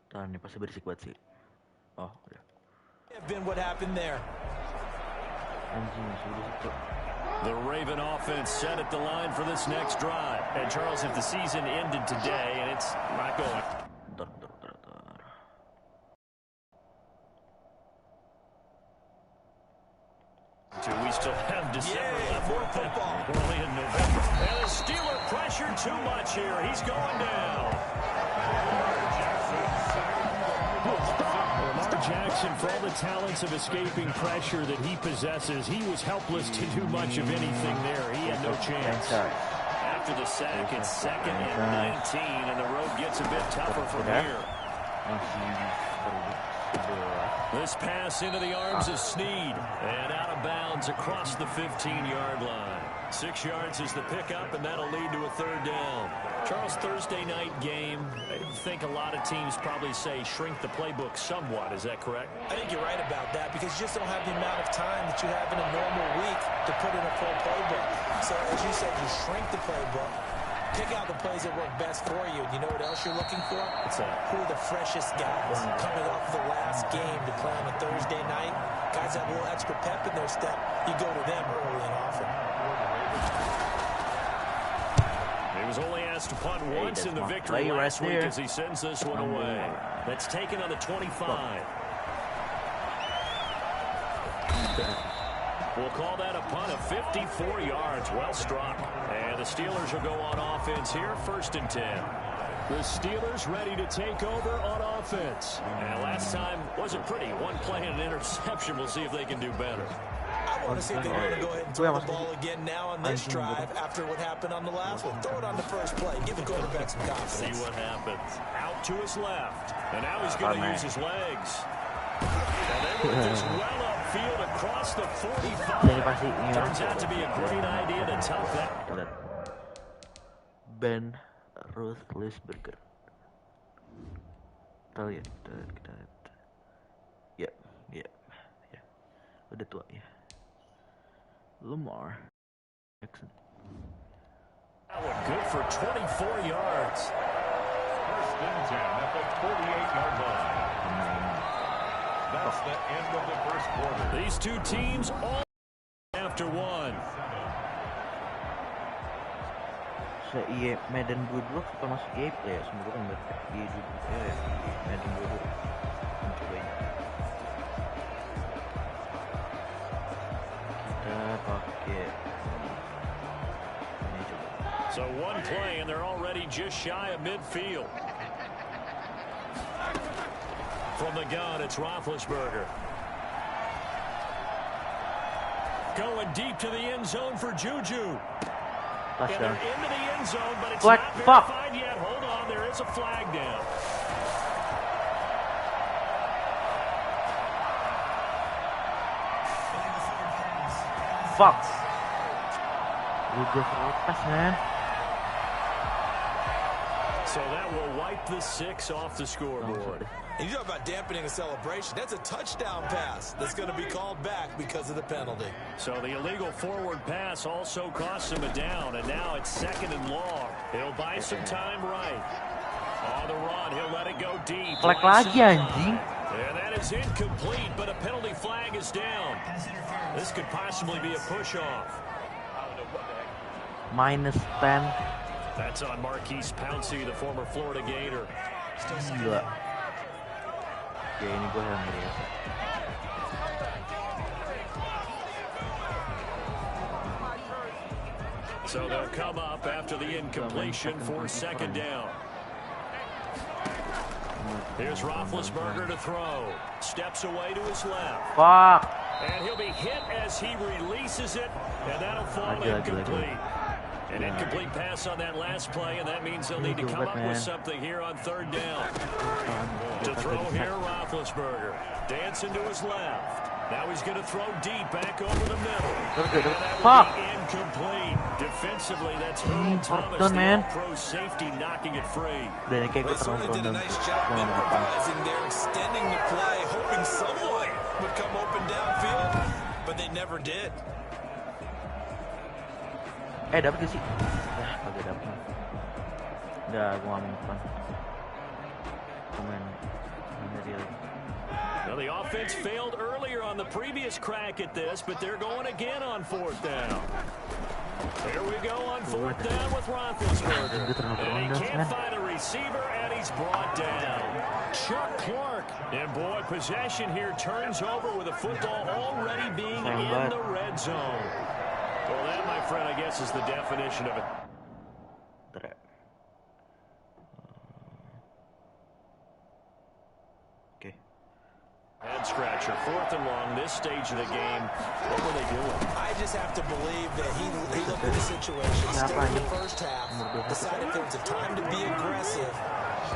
Tahan nih pasti berisik banget sih. Oh, udah. What happened there? Anjing, sudah berisik. The Raven offense set at the line for this next drive. And Charles, if the season ended today and it's not going. We still have December left. More football. Early in November. And the Steeler pressure too much here. He's going down. Jackson, for all the talents of escaping pressure that he possesses, he was helpless to do much of anything there. He had no chance. After the sack, it's 2nd and 19, and the road gets a bit tougher from here. This pass into the arms of Snead, and out of bounds across the 15-yard line. 6 yards is the pickup, and that'll lead to a 3rd down. Charles, Thursday night game, I think a lot of teams probably say shrink the playbook somewhat. Is that correct? I think you're right about that because you just don't have the amount of time that you have in a normal week to put in a full playbook. So, as you said, you shrink the playbook, pick out the plays that work best for you. And you know what else you're looking for? Who are the freshest guys coming off the last game to play on a Thursday night? Guys have a little extra pep in their step. You go to them early and often. He was only asked to punt once in the victory last week as he sends this one away. That's taken on the 25. We'll call that a punt of 54 yards. Well struck. And the Steelers will go on offense here, 1st and 10. The Steelers ready to take over on offense. And last time wasn't pretty. One play and an interception. We'll see if they can do better. I want to see if they want to go ahead and throw the ball again now on this drive after what happened on the last one. Throw it on the first play. Give the quarterback some confidence. See what happens. Out to his left. And now he's going to use his legs. And they were just well upfield across the 45. Turns out to be a great idea to tuck that. Ben Roethlisberger. Kita lihat. Ya. Udah tua ya. Lamar Jackson. That one good for 24 yards. 1st and 10 at the 48-yard line. That's the end of the 1st quarter. These two teams all after one. Iya, Madden 22 suka masuk gameplay ya, semoga kan di Madden 22. So one play and they're already just shy of midfield. From the gun, it's Roethlisberger. Going deep to the end zone for Juju. And they're into the end zone, but it's not verified yet. Hold on, there is a flag down. Fuck. You just pass, man. So that will wipe the 6 off the scoreboard. And you talk about dampening a celebration. That's a touchdown pass that's going to be called back because of the penalty. So the illegal forward pass also cost him a down, and now it's 2nd and long. He'll buy some time right. On the run, he'll let it go deep. Flag lagi anjing. And that is incomplete, but a penalty flag is down. This could possibly be a push-off. -10. That's on Marquise Pouncey, the former Florida Gator. Gila. Ya ini gue yang ngeri. So they'll come up after the incompletion for 2nd down. Here's Roethlisberger to throw. Steps away to his left. Fuck. And he'll be hit as he releases it, and that'll fall incomplete. An incomplete pass on that last play, and that means they'll need to come up with something here on 3rd down. To throw here, Roethlisberger. Dancing to his left. Now he's going to throw deep back over the middle. And that will be incomplete. Defensively, that's Earl Thomas, the pro safety, knocking it free. They certainly did a nice job improvising there, extending the play, hoping someone would come open downfield, but they never did. Dapat gak sih? Kagak dapat. Enggak, gue ngomong depan. Main dari lagi. Well, the offense failed earlier on the previous crack at this, but they're going again on fourth down. Here we go on fourth down with Roethlisberger. And he can't find a receiver, and he's brought down. Chuck Clark. And boy, possession here turns over with the football already being in the red zone. Well, that, my friend, I guess is the definition of it. Head scratcher, fourth and long, this stage of the game. What were they doing? I just have to believe that he looked at the situation, still in the first half, decided there was a time to be aggressive.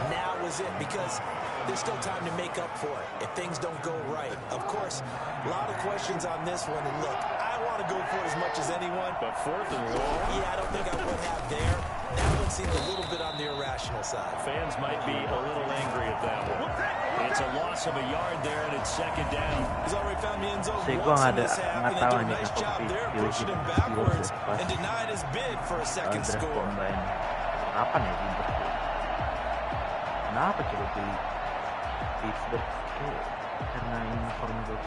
Now is it, because there's still time to make up for it if things don't go right. Of course, a lot of questions on this one, and look, I want to go for it as much as anyone. But fourth and long? Yeah, I don't think I would have there. That one seemed a little bit on the irrational side. Fans might be a little angry at that one. It's a loss of a yard there, and it's second down. He's already found the end zone once in this half, and they do a nice job there pushing him backwards and denied his bid for a second score. Kapan ya Pittsburgh? Kenapa coba pilih Pittsburgh? Karena uniform box.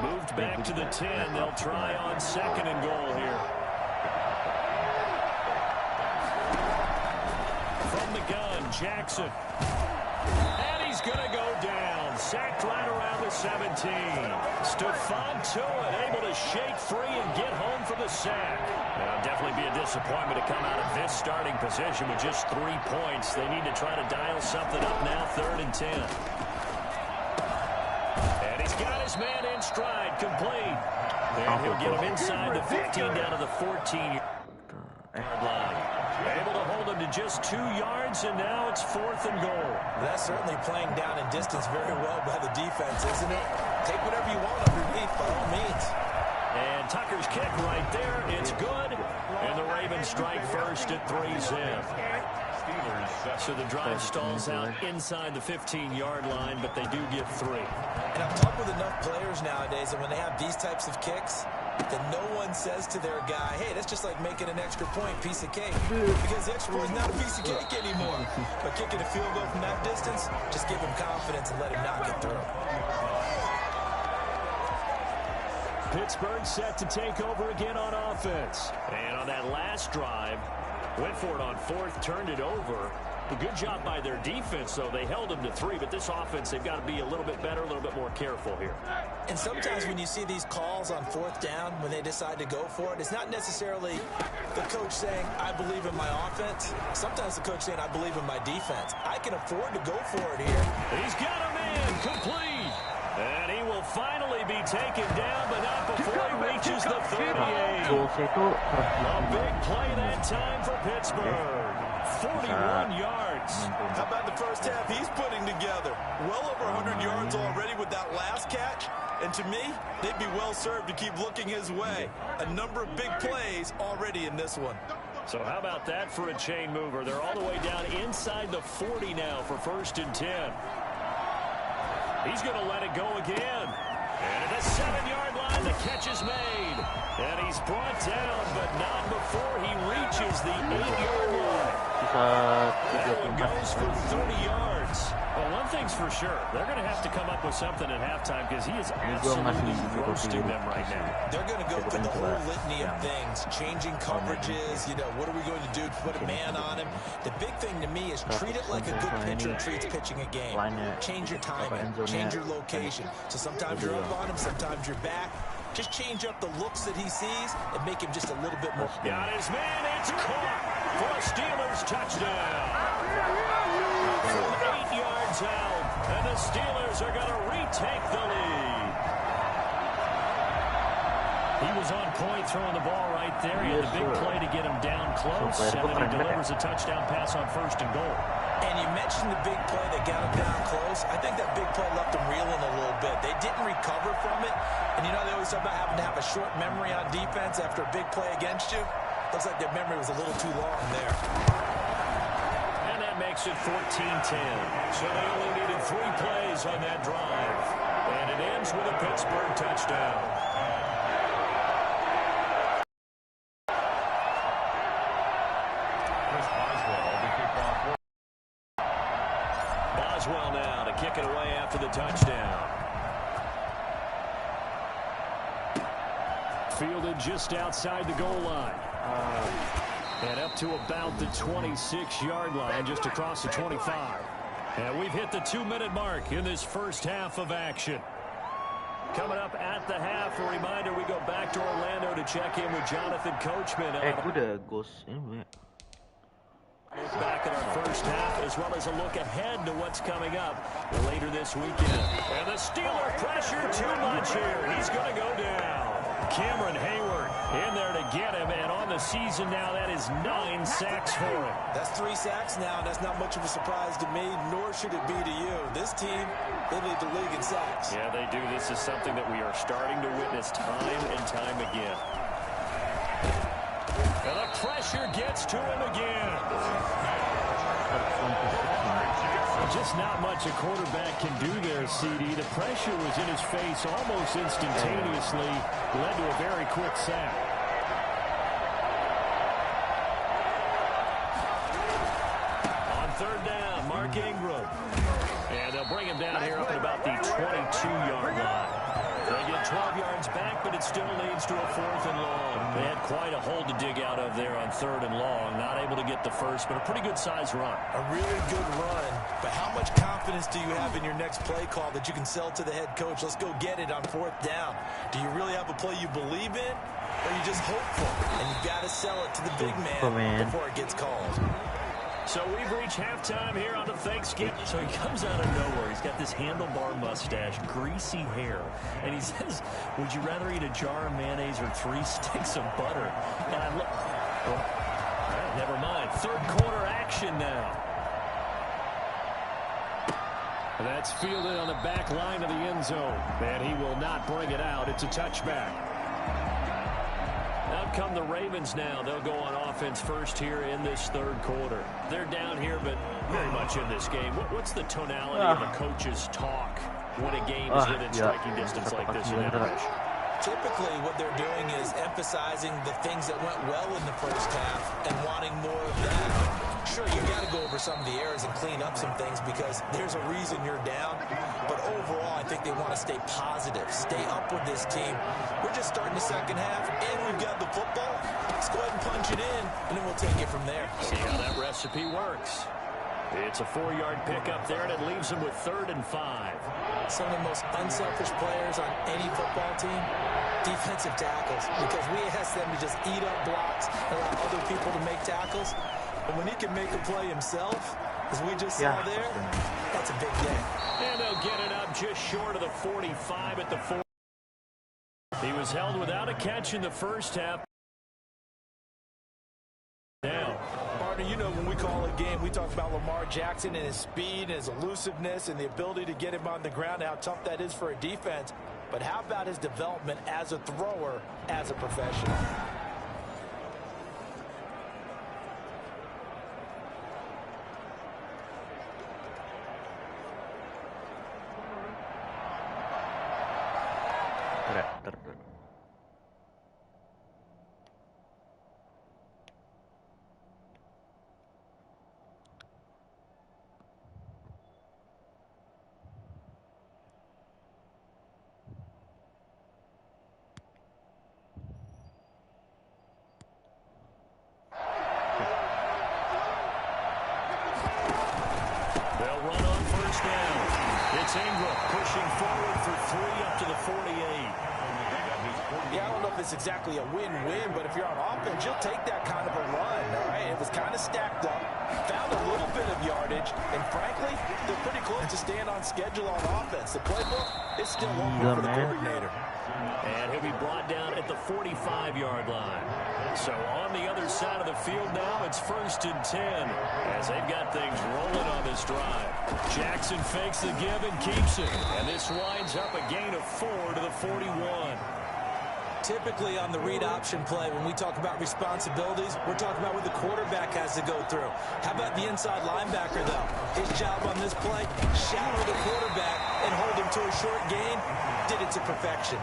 Moved back to the 10. They'll try on second and goal here. From the gun, Jackson. And he's going to go down. Sacked right around the 17. Stephon Tuitt able to shake free and get home for the sack. Now, definitely be a disappointment to come out of this starting position with just 3 points. They need to try to dial something up now, third and 10. And he's got his man in stride, complete. And he'll get him inside the 15 down to the 14-yard line. Able to hold him to just 2 yards, and now it's fourth and goal. That's certainly playing down in distance very well by the defense, isn't it? Take whatever you want underneath, by all means. And Tucker's kick right there. It's good. And the Ravens strike first at 3-zip. So the drive stalls out inside the 15-yard line, but they do get 3. And I've talked with enough players nowadays that when they have these types of kicks, that no one says to their guy, hey, that's just like making an extra point, piece of cake. Because the extra point is not a piece of cake anymore. But kicking a field goal from that distance, just give him confidence and let him knock it through. Pittsburgh set to take over again on offense. And on that last drive, went for it on fourth, turned it over. A good job by their defense, though. They held them to 3, but this offense, they've got to be a little bit better, a little bit more careful here. And sometimes when you see these calls on fourth down, when they decide to go for it, it's not necessarily the coach saying, I believe in my offense. Sometimes the coach saying, I believe in my defense. I can afford to go for it here. He's got a man complete. And he will finally be taken down, but not before he reaches the 38. A big play that time for Pittsburgh. 41 yards. How about the first half he's putting together? Well over 100 yards already with that last catch. And to me, they'd be well served to keep looking his way. A number of big plays already in this one. So how about that for a chain mover? They're all the way down inside the 40 now for first and 10. He's going to let it go again. And at the 7-yard line, the catch is made. And he's brought down, but not before he reaches the 8-yard line. That one goes for 30 yards. Well, one thing's for sure. They're going to have to come up with something at halftime because he is absolutely roasting them right now. They're going to go through the whole litany of things, changing coverages, what are we going to do to put a man on him? The big thing to me is treat it like a good pitcher treats pitching a game. Change your timing, change your location. So sometimes you're up on him, sometimes you're back. Just change up the looks that he sees and make him just a little bit more. Got his man, it's caught for a Steelers touchdown. From 8 yards out, and the Steelers are going to retake the lead. He was on point throwing the ball right there. He had the big play to get him down close, and then he delivers a touchdown pass on first and goal. And you mentioned the big play that got him down close. I think that big play left him reeling a little bit. They didn't recover from it. And they always talk about having to have a short memory on defense after a big play against you. Looks like their memory was a little too long there. And that makes it 14-10. So they only needed 3 plays on that drive. And it ends with a Pittsburgh touchdown. Boswell now to kick it away after the touchdown. Fielded just outside the goal line. And up to about the 26-yard line, just across the 25. And we've hit the 2-minute mark in this first half of action. Coming up at the half, a reminder, we go back to Orlando to check in with Jonathan Coachman. Back in our first half, as well as a look ahead to what's coming up later this weekend. And the Steeler pressure too much here. He's going to go down. Cameron Hayward in there to get him, and on the season now, that is 9 sacks for him. That's 3 sacks now, and that's not much of a surprise to me, nor should it be to you. This team, they lead the league in sacks. Yeah, they do. This is something that we are starting to witness time and time again. And the pressure gets to him again. Just not much a quarterback can do there, CD. The pressure was in his face almost instantaneously. Led to a very quick sack. On third down, Mark Ingram. And they'll bring him down here up at about the 22-yard line. They get 12 yards back, but it still leads to a 4th and long. They had quite a hole to dig out of there on 3rd and long. Not able to get the first, but a pretty good-sized run. A really good run, but how much confidence do you have in your next play call that you can sell to the head coach? Let's go get it on 4th down. Do you really have a play you believe in, or are you just hopeful? And you've got to sell it to the big man before it gets called. So we've reached halftime here on the Thanksgiving. So he comes out of nowhere. He's got this handlebar mustache, greasy hair. And he says, would you rather eat a jar of mayonnaise or 3 sticks of butter? And I look, never mind. 3rd quarter action now. That's fielded on the back line of the end zone. And he will not bring it out. It's a touchback. Out come the Ravens now. They'll go on offense first here in this 3rd quarter. They're down here, but very much in this game. What's the tonality of the coach's talk when a game is within striking distance like this? Typically, what they're doing is emphasizing the things that went well in the first half and wanting more of that. Sure, you got to go over some of the errors and clean up some things because there's a reason you're down. But overall, I think they want to stay positive, stay up with this team. We're just starting the second half, and we've got the football. Let's go ahead and punch it in, and then we'll take it from there. See how that recipe works. It's a 4-yard pickup there, and it leaves them with 3rd and 5. Some of the most unselfish players on any football team, defensive tackles, because we ask them to just eat up blocks and allow other people to make tackles. But when he can make a play himself, as we just saw there, that's a big day. And they'll get it up just short of the 45 at the 4. He was held without a catch in the first half. Now, partner, you know when we call a game, we talk about Lamar Jackson and his speed and his elusiveness and the ability to get him on the ground, how tough that is for a defense. But how about his development as a thrower, as a professional? It's Ingram pushing forward for 3 up to the 48. Yeah, I don't know if it's exactly a win-win, but if you're on offense, you'll take that kind of a run, all right? It was kind of stacked up, found a little bit of yardage, and frankly, they're pretty close to staying on schedule on offense. The playbook is still open for the coordinator. And he'll be brought down at the 45-yard line. So on the other side of the field now, it's 1st and 10 as they've got things rolling on this drive. Jackson fakes the give and keeps it. And this winds up a gain of 4 to the 41. Typically on the read option play, when we talk about responsibilities, we're talking about what the quarterback has to go through. How about the inside linebacker, though? His job on this play, shadow the quarterback and hold him to a short gain. Did it to perfection.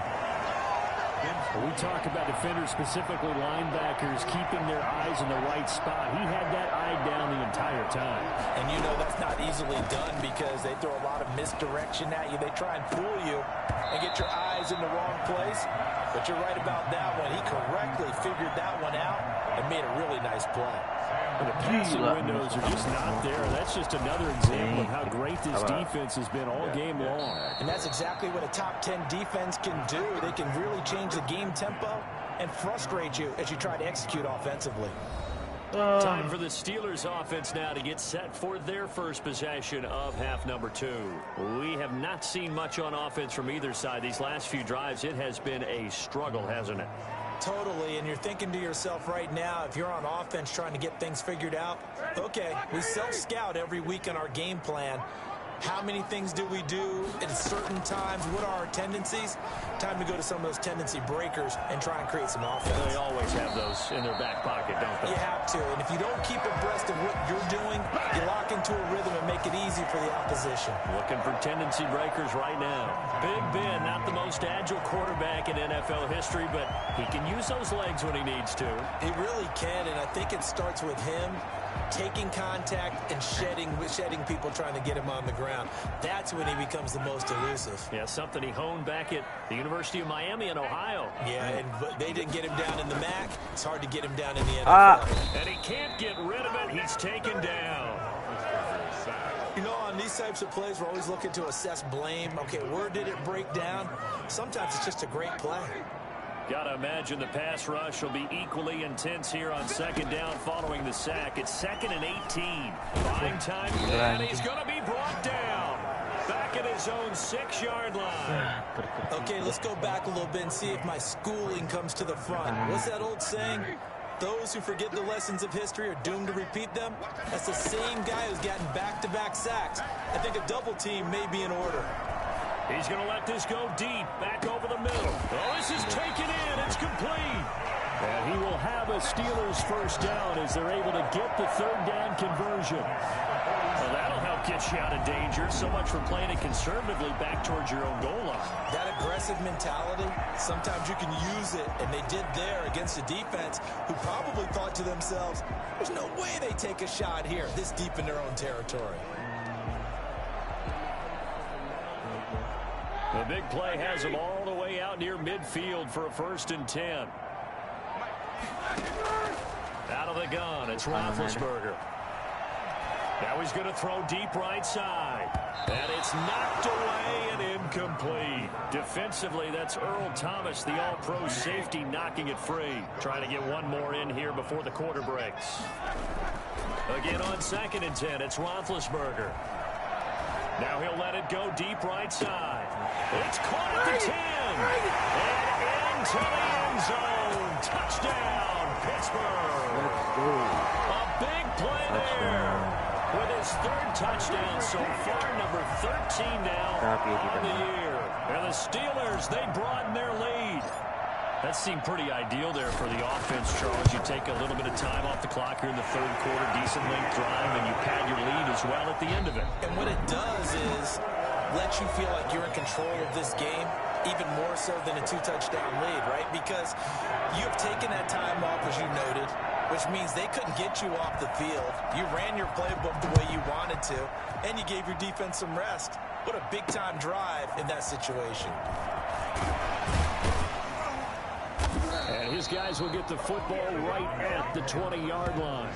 When we talk about defenders, specifically linebackers, keeping their eyes in the right spot, he had that eye down the entire time. And you know that's not easily done because they throw a lot of misdirection at you. They try and fool you and get your eyes in the wrong place. But you're right about that one. He correctly figured that one out and made a really nice play. And the passing windows are just not there. That's just another example of how great this defense has been all game long. And that's exactly what a top 10 defense can do. They can really change the game tempo and frustrate you as you try to execute offensively. Time for the Steelers offense now to get set for their first possession of half number 2. We have not seen much on offense from either side. These last few drives, it has been a struggle, hasn't it? Totally, and you're thinking to yourself right now, if you're on offense trying to get things figured out, okay, we self-scout every week on our game plan. How many things do we do at certain times? What are our tendencies? Time to go to some of those tendency breakers and try and create some offense. They always have those in their back pocket, don't they? You have to, and if you don't keep abreast of what you're doing, you lock into a rhythm and make it easy for the opposition. Looking for tendency breakers right now. Big Ben, not the most agile quarterback in NFL history, but he can use those legs when he needs to. He really can, and I think it starts with him taking contact and shedding people trying to get him on the ground. That's when he becomes the most elusive. Yeah, something he honed back at the University of Miami in Ohio. Yeah, and they didn't get him down in the MAC. It's hard to get him down in the NFL. And he can't get rid of it. He's taken down. You know, on these types of plays, we're always looking to assess blame. Okay, where did it break down? Sometimes it's just a great play. Got to imagine the pass rush will be equally intense here on second down following the sack. It's 2nd and 18. Buying time, and he's going to be brought down. Back at his own 6-yard line. Okay, let's go back a little bit and see if my schooling comes to the front. What's that old saying? Those who forget the lessons of history are doomed to repeat them. That's the same guy who's gotten back-to-back sacks. I think a double team may be in order. He's going to let this go deep, back over the middle. Oh, this is taken in. It's complete. And he will have a Steelers first down as they're able to get the 3rd down conversion. Well, that'll help get you out of danger. So much for playing it conservatively back towards your own goal line. That aggressive mentality, sometimes you can use it, and they did there against a defense who probably thought to themselves, there's no way they take a shot here this deep in their own territory. The big play has him all the way out near midfield for a 1st and 10. Out of the gun, it's Roethlisberger. Now he's going to throw deep right side. And it's knocked away and incomplete. Defensively, that's Earl Thomas, the all-pro safety, knocking it free. Trying to get one more in here before the quarter breaks. Again on 2nd and 10, it's Roethlisberger. Now he'll let it go deep right side. It's caught at the 10. And into the end zone. Touchdown, Pittsburgh. A big play there. With his 3rd touchdown so far, number 13 now on the year. And the Steelers, they broaden their lead. That seemed pretty ideal there for the offense, Charles. You take a little bit of time off the clock here in the 3rd quarter, decent length drive, and you pad your lead as well at the end of it. And what it does is let you feel like you're in control of this game, even more so than a 2-touchdown lead, right? Because you've taken that time off, as you noted, which means they couldn't get you off the field. You ran your playbook the way you wanted to, and you gave your defense some rest. What a big-time drive in that situation. And his guys will get the football right at the 20-yard line.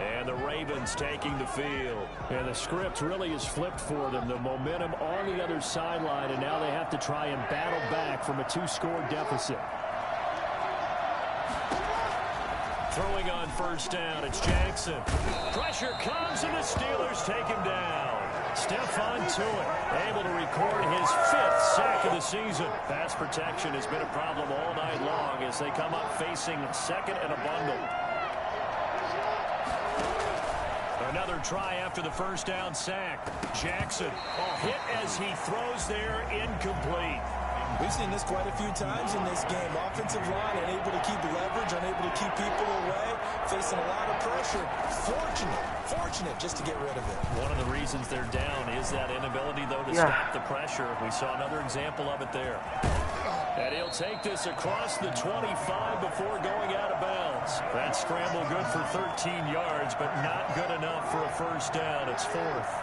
And the Ravens taking the field. And the script really is flipped for them. The momentum on the other sideline, and now they have to try and battle back from a 2-score deficit. Throwing on 1st down, it's Jackson. Pressure comes, and the Steelers take him down. Stephon Tuitt able to record his 5th sack of the season. Pass protection has been a problem all night long as they come up facing 2nd and a bundle. Another try after the 1st down sack. Jackson, a hit as he throws there, incomplete. We've seen this quite a few times in this game. Offensive line unable to keep leverage, unable to keep people away, facing a lot of pressure. Fortunate just to get rid of it. One of the reasons they're down is that inability, though, to stop the pressure. We saw another example of it there. And he'll take this across the 25 before going out of bounds. That scramble good for 13 yards, but not good enough for a first down. It's fourth.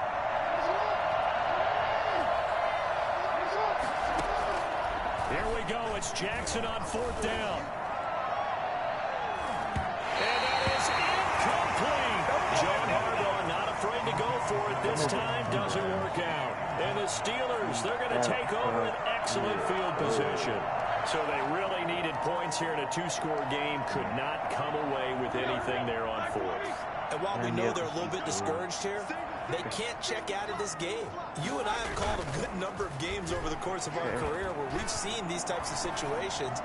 Here we go. It's Jackson on fourth down. And that is incomplete. John Harbaugh not afraid to go for it this time. Doesn't work out. And the Steelers, they're going to take over an excellent field position. So they really needed points here in a two-score game. Could not come away with anything there on fourth. And while we know they're a little bit discouraged here, they can't check out of this game. You and I have called a good number of games over the course of our career where we've seen these types of situations.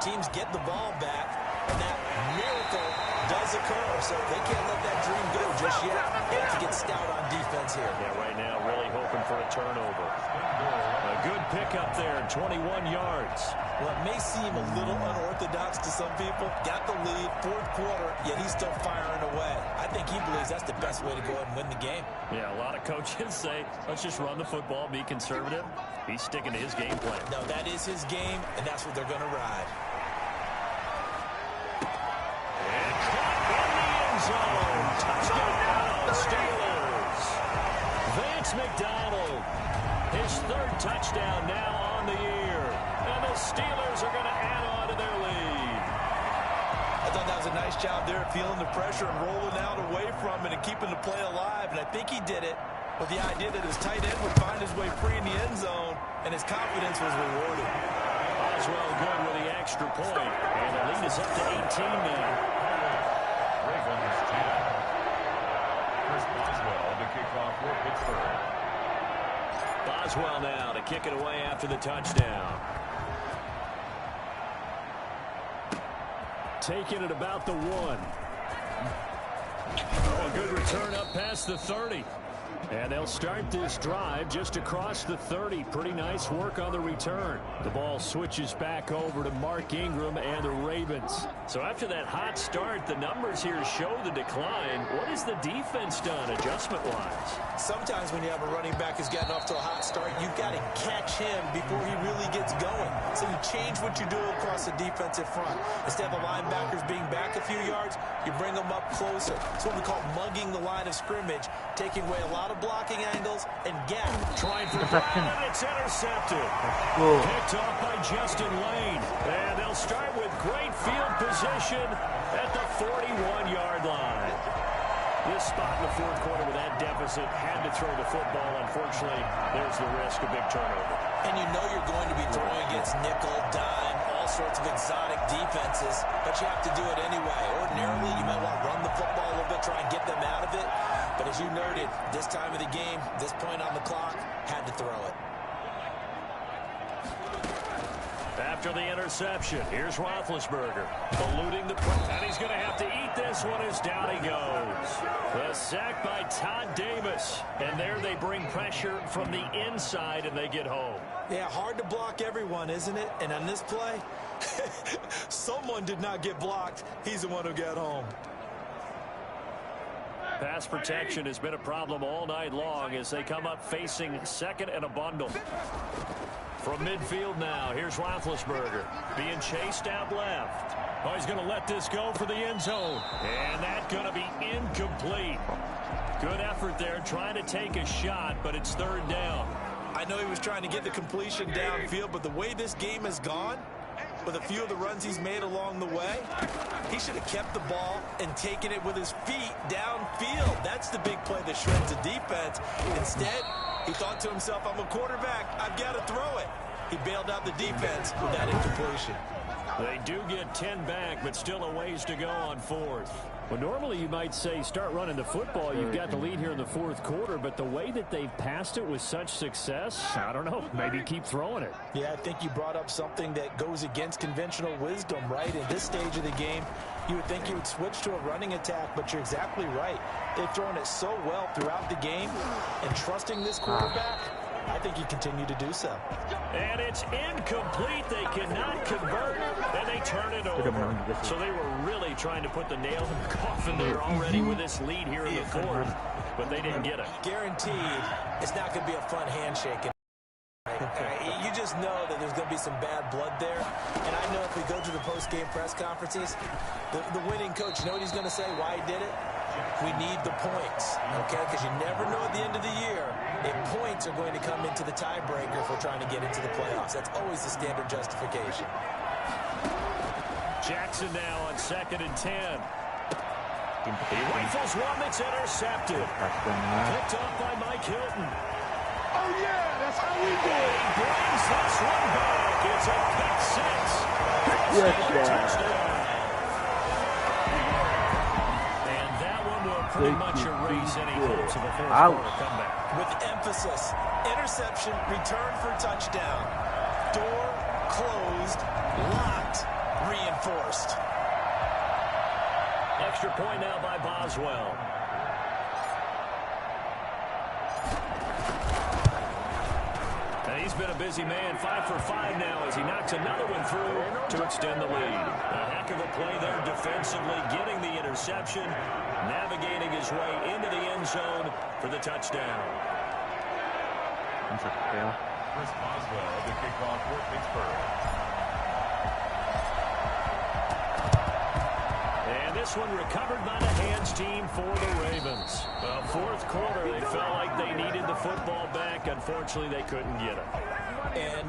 Teams get the ball back, and that miracle does occur. So they can't let that dream go just yet. They have to get stout on defense here. Yeah, right now really hoping for a turnover. A good pickup there, 21 yards. Well, it may seem a little unorthodox to some people. Got the lead, fourth quarter, yet he's still firing away. I think he believes that's the best way to go ahead and win the game. Yeah, a lot of coaches say, let's just run the football, be conservative. He's sticking to his game plan. No, that is his game, and that's what they're going to ride. And caught in the end zone. Touchdown, Steelers. Vance McDonald, his third touchdown now on the year. And the Steelers are going to add on to their lead. I thought that was a nice job there, feeling the pressure and rolling out away from it and keeping the play alive. And I think he did it with the idea that his tight end would find his way free in the end zone, and his confidence was rewarded. Boswell good with the extra point. And the lead is up to 18 now. Ravens 10. Chris Boswell to kick off for Pittsburgh. Boswell now to kick it away after the touchdown. Taking it about the 1. Oh, a good return up past the 30. And they'll start this drive just across the 30. Pretty nice work on the return. The ball switches back over to Mark Ingram and the Ravens. So after that hot start, the numbers here show the decline. What has the defense done adjustment-wise? Sometimes when you have a running back who's gotten off to a hot start, you've got to catch him before he really gets going. So you change what you do across the defensive front. Instead of the linebackers being back a few yards, you bring them up closer. It's what we call mugging the line of scrimmage, taking away a lot of blocking angles and gap. Trying for Brown, and it's intercepted. Picked off by Justin Lane. And they'll start with great field position at the 41-yard line. This spot in the fourth quarter with that deficit had to throw the football. Unfortunately, there's the risk of big turnover. And you know you're going to be throwing against nickel, dime, all sorts of exotic defenses, but you have to do it anyway. Ordinarily, you might want to run the football a little bit, try and get them out of it. But as you noted, this time of the game, this point on the clock, had to throw it. After the interception, here's Roethlisberger eluding the press, and he's going to have to eat this one as down he goes. The sack by Todd Davis, and there they bring pressure from the inside, and they get home. Yeah, hard to block everyone, isn't it? And on this play, someone did not get blocked. He's the one who got home. Pass protection has been a problem all night long as they come up facing second and a bundle. From midfield now, here's Roethlisberger being chased out left. Oh, he's going to let this go for the end zone. And that's going to be incomplete. Good effort there trying to take a shot, but it's third down. I know he was trying to get the completion downfield, but the way this game has gone, with a few of the runs he's made along the way, he should have kept the ball and taken it with his feet downfield. That's the big play that shreds the defense. Instead, he thought to himself, I'm a quarterback, I've got to throw it. He bailed out the defense with that incompletion. They do get 10 back, but still a ways to go on fourth. Well, normally you might say start running the football. You've got the lead here in the fourth quarter, but the way that they've passed it with such success, I don't know, maybe keep throwing it. Yeah, I think you brought up something that goes against conventional wisdom, right? In this stage of the game, you would think you would switch to a running attack, but you're exactly right. They've thrown it so well throughout the game, and trusting this quarterback, I think you continue to do so. And it's incomplete. They cannot convert, and they turn it over. So they were really trying to put the nail in the coffin there already with this lead here in the fourth, but they didn't get it. Guaranteed, it's not going to be a fun handshake. You just know that there's going to be some bad blood there. And I know if we go to the post-game press conferences, the winning coach, you know what he's going to say, why he did it? We need the points, okay? Because you never know at the end of the year if points are going to come into the tiebreaker if we're trying to get into the playoffs. That's always the standard justification. Jackson now on 2nd and 10. He rifles one that's intercepted. Picked off by Mike Hilton. Oh, yeah, that's how we do it. He brings this one back. It's a pick six. Touchdown. And that one will pretty much erase any hopes of a fourth-quarter comeback. With emphasis, interception, return for touchdown. Door closed, locked, reinforced. Extra point now by Boswell. And he's been a busy man, 5 for 5 now as he knocks another one through to extend the lead. A heck of a play there defensively, getting the interception, navigating his way into the end zone for the touchdown. Chris Boswell, the kickoff for Pittsburgh. And this one recovered by the hands team for the Ravens. Well, fourth quarter, they felt like they needed the football back. Unfortunately, they couldn't get it. And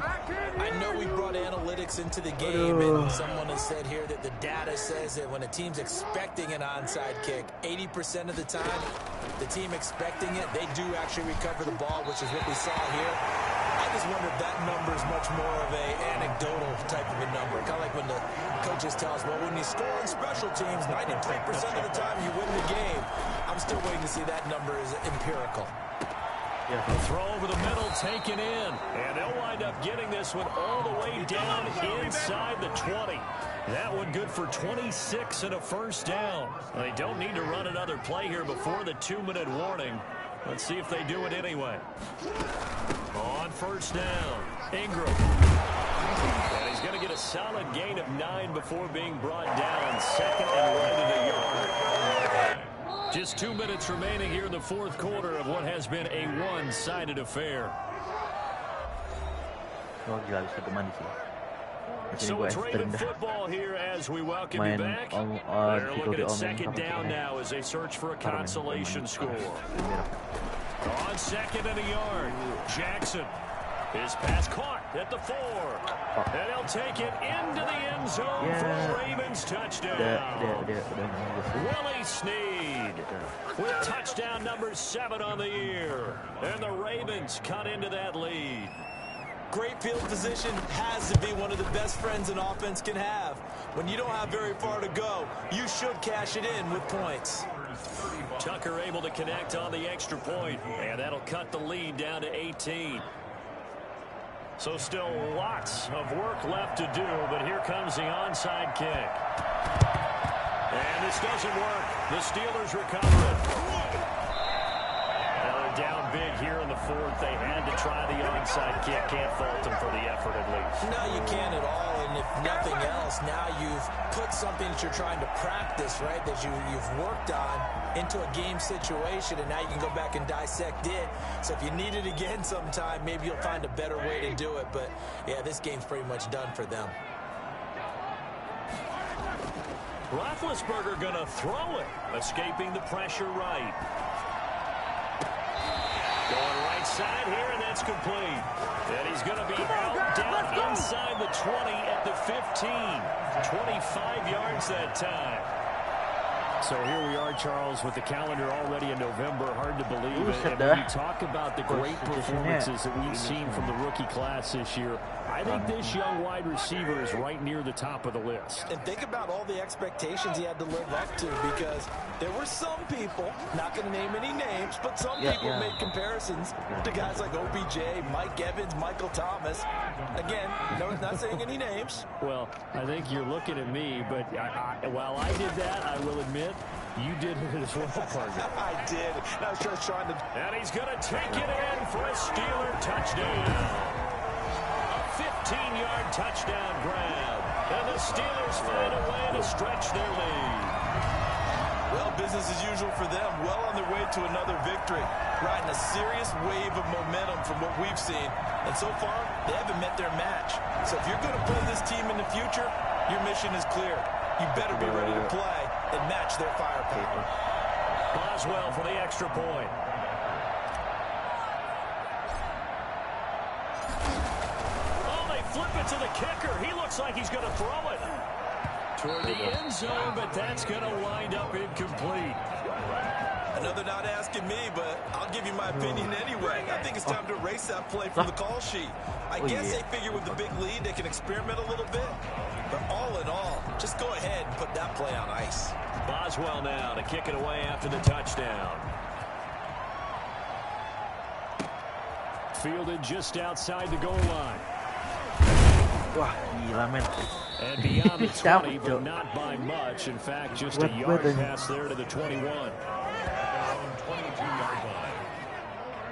I know we brought analytics into the game, and someone has said here that the data says that when a team's expecting an onside kick, 80% of the time, the team expecting it, they do actually recover the ball, which is what we saw here. I just wonder if that number is much more of an anecdotal type of a number. Kind of like when the coaches tell us, well, when you score on special teams, 93% of the time you win the game. I'm still waiting to see that number is empirical. Yeah. The throw over the middle taken in. And they'll wind up getting this one all the way down inside the 20. That one good for 26 and a first down. They don't need to run another play here before the 2-minute warning. Let's see if they do it anyway. On first down, Ingram. And he's going to get a solid gain of 9 before being brought down. Second and right of the yard. Just 2 minutes remaining here in the fourth quarter of what has been a one-sided affair. So it's Raven football here as we welcome you back. They're looking at second down now as they search for a consolation score. On 2nd and a yard, Jackson. His pass caught at the 4. And he'll take it into the end zone for a Ravens touchdown. Willie Snead with touchdown number 7 on the year. And the Ravens cut into that lead. Great field position has to be one of the best friends an offense can have. When you don't have very far to go, you should cash it in with points. Tucker able to connect on the extra point, and that'll cut the lead down to 18. So still lots of work left to do, but here comes the onside kick. And this doesn't work. The Steelers recover it. Down big here in the fourth. They had to try the onside kick. Can't fault them for the effort at least. No, you can't at all. And if nothing else, now you've put something that you're trying to practice, right, that you've worked on into a game situation, and now you can go back and dissect it. So if you need it again sometime, maybe you'll find a better way to do it. But, yeah, this game's pretty much done for them. Roethlisberger going to throw it, escaping the pressure right. Going right side here, and that's complete. And he's going to be out down inside the 20 at the 15. 25 yards that time. So here we are, Charles, with the calendar already in November. Hard to believe it. And when you talk about the great performances that we've seen from the rookie class this year, I think this young wide receiver is right near the top of the list. And think about all the expectations he had to live up to, because there were some people, not going to name any names, but some people made comparisons to guys like OBJ, Mike Evans, Michael Thomas. Again, no, not saying any names. Well, I think you're looking at me, but while I did that, I will admit admit you did it as well, partner. I did. I was just trying to. And he's going to take it in for a Steeler touchdown. A 15-yard touchdown grab. And the Steelers find a way to stretch their lead. Well, business as usual for them. Well on their way to another victory. Riding a serious wave of momentum from what we've seen. And so far, they haven't met their match. So if you're going to play this team in the future, your mission is clear. You better be ready to play and match their firepower. Boswell for the extra point. Oh, they flip it to the kicker. He looks like he's going to throw it toward the end zone, but that's going to wind up incomplete. Another not asking me, but I'll give you my opinion anyway. I think it's time to erase that play from the call sheet. I guess they figure with the big lead they can experiment a little bit. But all in all, just go ahead and put that play on ice. Boswell now to kick it away after the touchdown. Fielded just outside the goal line. Wah, gila men. And beyond the 20, but not by much. In fact, just a yard pass there to the 21. 22-yard line.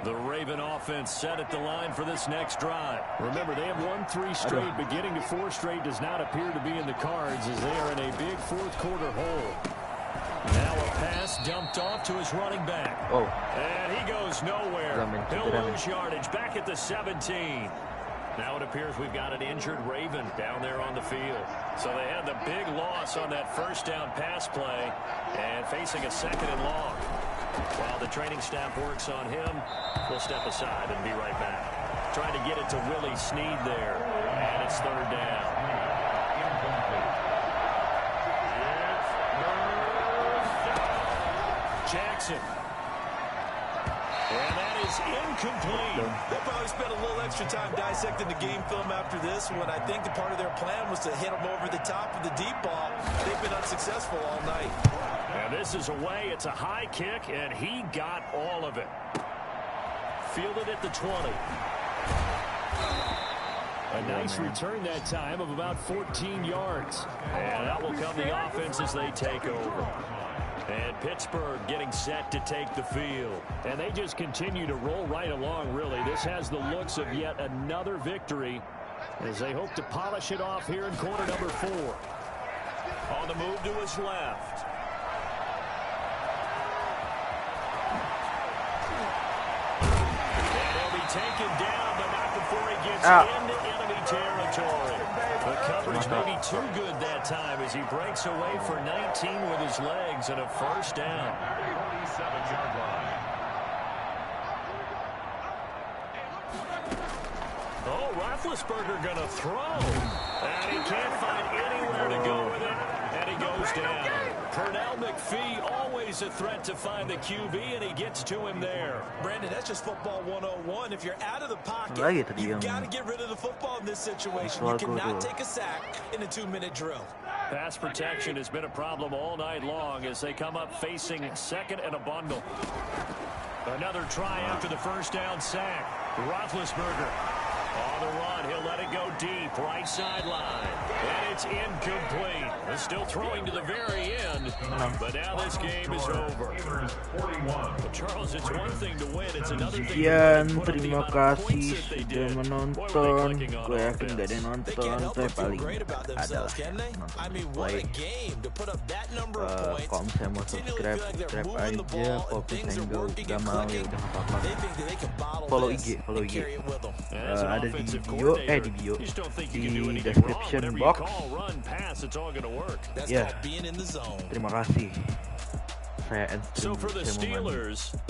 The Raven offense set at the line for this next drive. Remember, they have won 3 straight, but getting to 4 straight does not appear to be in the cards as they are in a big fourth quarter hole. Now a pass dumped off to his running back. Oh. And he goes nowhere. He'll lose yardage back at the 17. Now it appears we've got an injured Raven down there on the field. So they had the big loss on that first down pass play and facing a 2nd and long. While the training staff works on him, we'll step aside and be right back. Trying to get it to Willie Snead there. And it's 3rd down. Jackson. And that is incomplete. They'll probably spend a little extra time dissecting the game film after this one. I think the part of their plan was to hit them over the top of the deep ball. They've been unsuccessful all night. And this is away. It's a high kick, and he got all of it. Fielded at the 20. A nice return that time of about 14 yards. And that will come the offense as they take over. And Pittsburgh getting set to take the field. And they just continue to roll right along, really. This has the looks of yet another victory as they hope to polish it off here in quarter number 4. On the move to his left. And he'll be taken down, but not before he gets into enemy territory. The coverage may be too good that time as he breaks away for 19 with his legs and a 1st down. 37-yard line. Oh, Roethlisberger going to throw. And he can't find anywhere to go with it. And he goes down. Pernell McPhee, always a threat to find the QB, and he gets to him there. Brandon, that's just football 101. If you're out of the pocket, you've got to get rid of the football in this situation. You cannot take a sack in a 2-minute drill. Pass protection has been a problem all night long as they come up facing 2nd and a bundle. Another try after the 1st down sack. Roethlisberger on the run. He'll let it go deep, right sideline. And it's incomplete. They're still throwing to the very end, but now this game is over. Well, Charles, it's one thing to win. It's another thing to put up the amount of points that they did. Menonton. Gue yakin gak ada yang nonton. Itu paling adalah nonton play. Kalau misalnya mau subscribe aja. Kopi Senggol gak mau ya udah gak apa-apa. Follow IG. Ada di description box. Ya, terima kasih. Saya